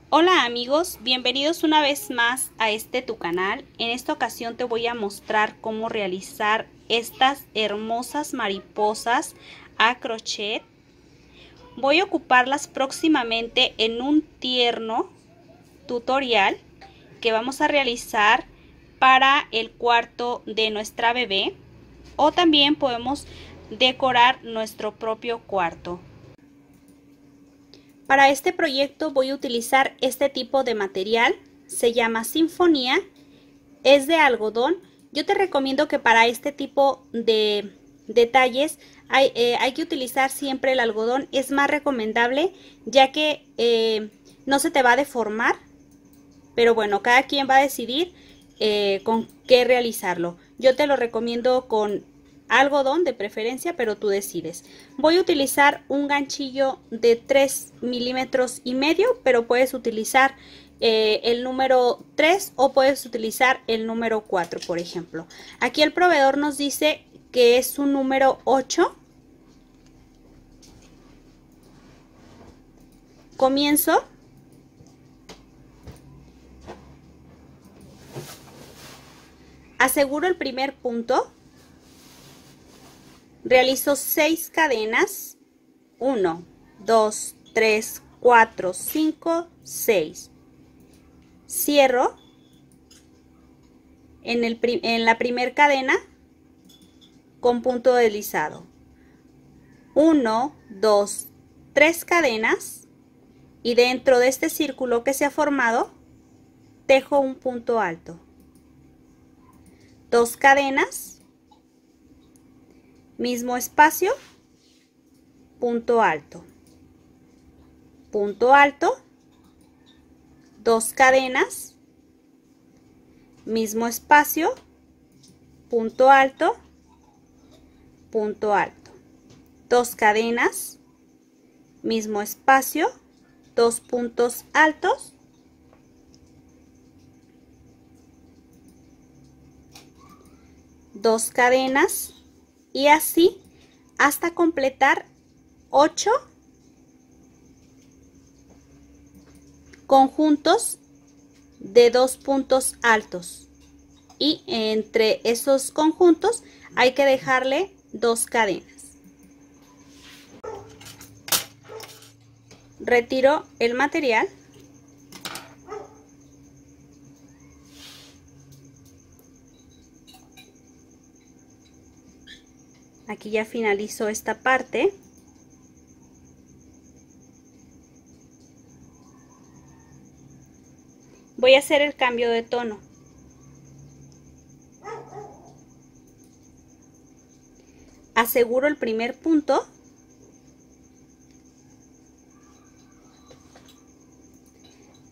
Hola amigos, bienvenidos una vez más a tu canal. En esta ocasión te voy a mostrar cómo realizar estas hermosas mariposas a crochet. Voy a ocuparlas próximamente en un tierno tutorial que vamos a realizar para el cuarto de nuestra bebé, o también podemos decorar nuestro propio cuarto. Para este proyecto voy a utilizar este tipo de material, se llama Sinfonía, es de algodón. Yo te recomiendo que para este tipo de detalles hay que utilizar siempre el algodón, es más recomendable ya que no se te va a deformar, pero bueno, cada quien va a decidir con qué realizarlo. Yo te lo recomiendo con algodón de preferencia, pero tú decides. Voy a utilizar un ganchillo de 3,5 mm, pero puedes utilizar el número 3 o puedes utilizar el número 4, por ejemplo. Aquí el proveedor nos dice que es un número 8. Comienzo. Aseguro el primer punto. Realizo 6 cadenas. 1, 2, 3, 4, 5, 6. Cierro en la primera cadena con punto deslizado. 1, 2, 3 cadenas y dentro de este círculo que se ha formado tejo un punto alto. 2 cadenas, mismo espacio, punto alto, punto alto, 2 cadenas, mismo espacio, punto alto, punto alto, 2 cadenas, mismo espacio, 2 puntos altos, dos cadenas y así hasta completar 8 conjuntos de 2 puntos altos, y entre esos conjuntos hay que dejarle 2 cadenas. Retiro el material. Aquí ya finalizo esta parte. Voy a hacer el cambio de tono. Aseguro el primer punto.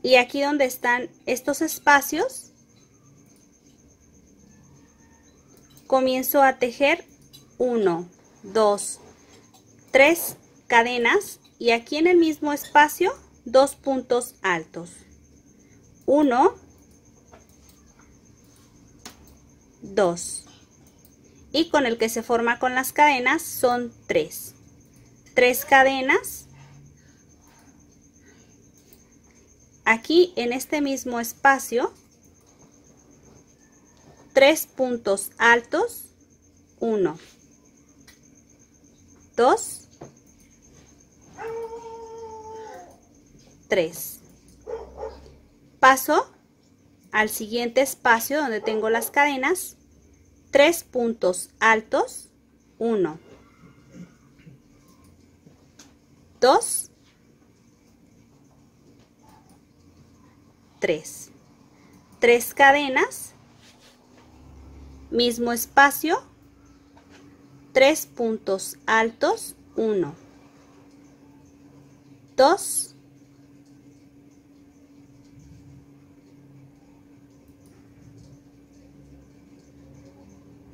Y aquí donde están estos espacios, comienzo a tejer 1, 2, 3 cadenas y aquí en el mismo espacio 2 puntos altos. 1, 2. Y con el que se forma con las cadenas son 3. 3 cadenas. Aquí en este mismo espacio 3 puntos altos, 1, 2, 3. Paso al siguiente espacio donde tengo las cadenas, 3 puntos altos, 1, 2, 3. 3 cadenas, mismo espacio, 3 puntos altos, 1, 2,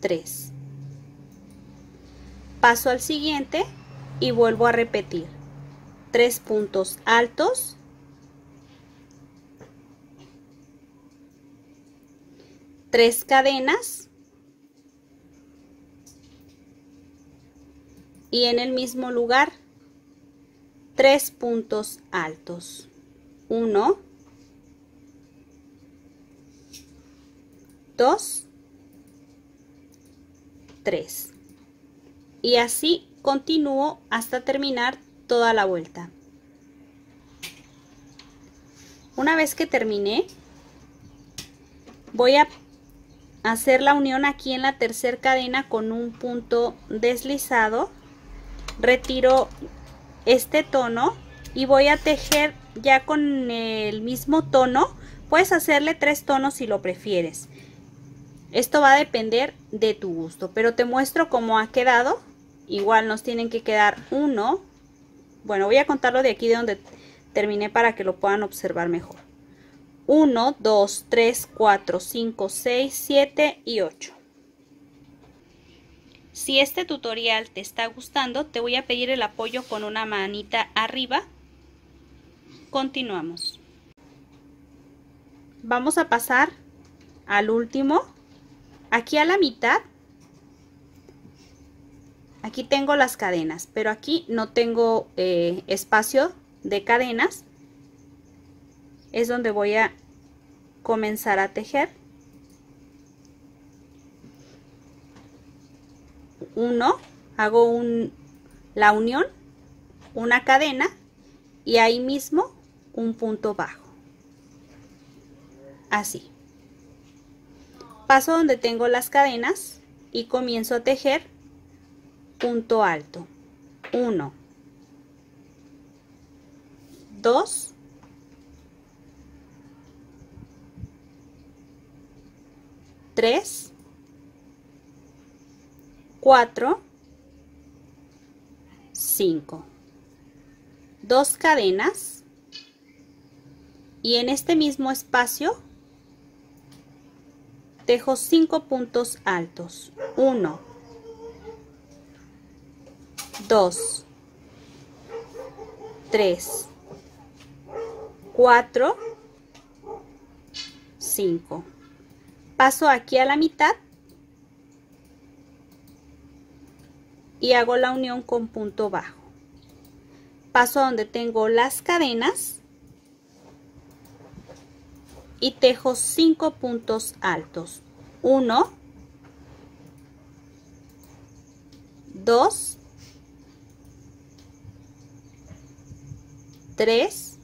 3. Paso al siguiente y vuelvo a repetir 3 puntos altos, 3 cadenas y en el mismo lugar 3 puntos altos, 1, 2, 3 y así continúo hasta terminar toda la vuelta. Una vez que terminé, voy a hacer la unión aquí en la tercera cadena con un punto deslizado. Retiro este tono y voy a tejer ya con el mismo tono. Puedes hacerle 3 tonos si lo prefieres. Esto va a depender de tu gusto, pero te muestro cómo ha quedado. Igual nos tienen que quedar 1. Bueno, voy a contarlo de aquí de donde terminé para que lo puedan observar mejor. 1, 2, 3, 4, 5, 6, 7 y 8. Si este tutorial te está gustando, te voy a pedir el apoyo con una manita arriba. Continuamos. Vamos a pasar al último. Aquí a la mitad. Aquí tengo las cadenas, pero aquí no tengo espacio de cadenas. Es donde voy a comenzar a tejer. 1, hago la unión, una cadena y ahí mismo un punto bajo. Así. Paso donde tengo las cadenas y comienzo a tejer punto alto. 1, 2, 3, 4, 5, 2 cadenas y en este mismo espacio tejo 5 puntos altos. 1, 2, 3, 4, 5. Paso aquí a la mitad y hago la unión con punto bajo. Paso donde tengo las cadenas y tejo 5 puntos altos. 1, 2, 3,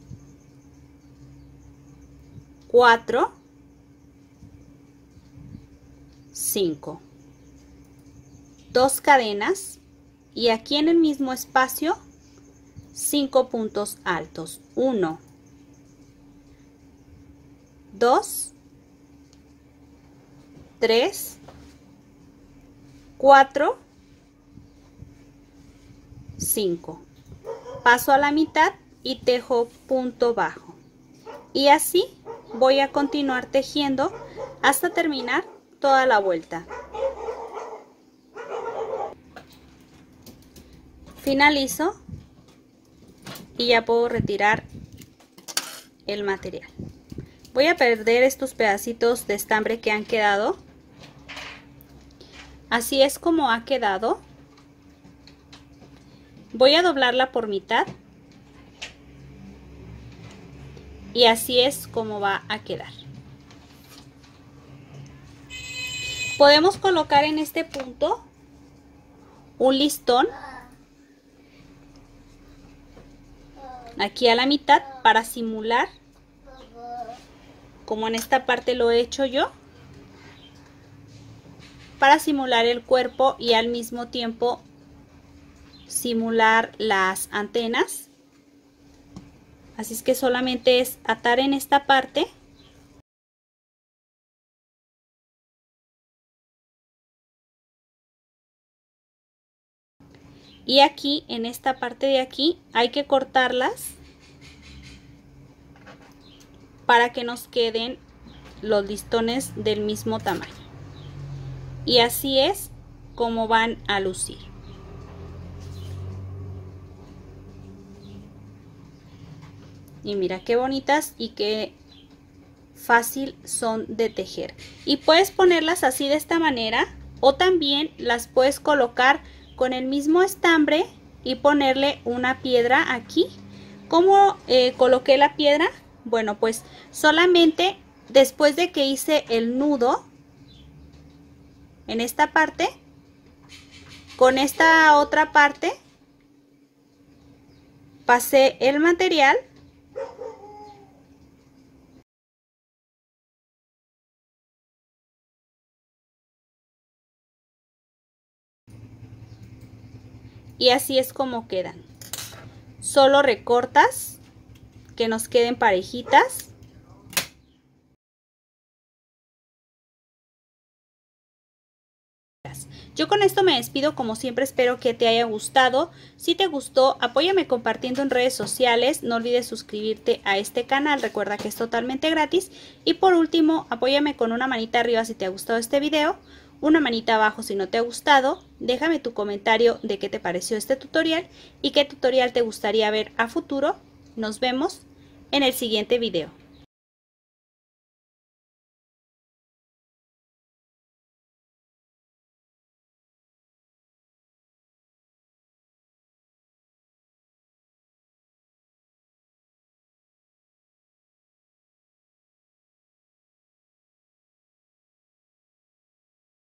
4, 5. 2 cadenas y aquí en el mismo espacio 5 puntos altos. 1, 2, 3, 4, 5. Paso a la mitad y tejo punto bajo. Y así voy a continuar tejiendo hasta terminar toda la vuelta. Finalizo y ya puedo retirar el material. Voy a perder estos pedacitos de estambre que han quedado. Así es como ha quedado. Voy a doblarla por mitad. Y así es como va a quedar. Podemos colocar en este punto un listón. Aquí a la mitad para simular, como en esta parte lo he hecho yo, para simular el cuerpo y al mismo tiempo simular las antenas. Así es que solamente es atar en esta parte y aquí en esta parte de aquí hay que cortarlas para que nos queden los listones del mismo tamaño. Y así es como van a lucir. Y mira qué bonitas y qué fácil son de tejer. Y puedes ponerlas así de esta manera o también las puedes colocar con el mismo estambre y ponerle una piedra aquí. ¿Cómo coloqué la piedra? Bueno, pues solamente después de que hice el nudo en esta parte. Con esta otra parte pasé el material y así es como quedan. Solo recortas que nos queden parejitas. Yo con esto me despido, como siempre espero que te haya gustado. Si te gustó, apóyame compartiendo en redes sociales, no olvides suscribirte a este canal, recuerda que es totalmente gratis. Y por último, apóyame con una manita arriba si te ha gustado este video, una manita abajo si no te ha gustado, déjame tu comentario de qué te pareció este tutorial y qué tutorial te gustaría ver a futuro. Nos vemos en el siguiente video.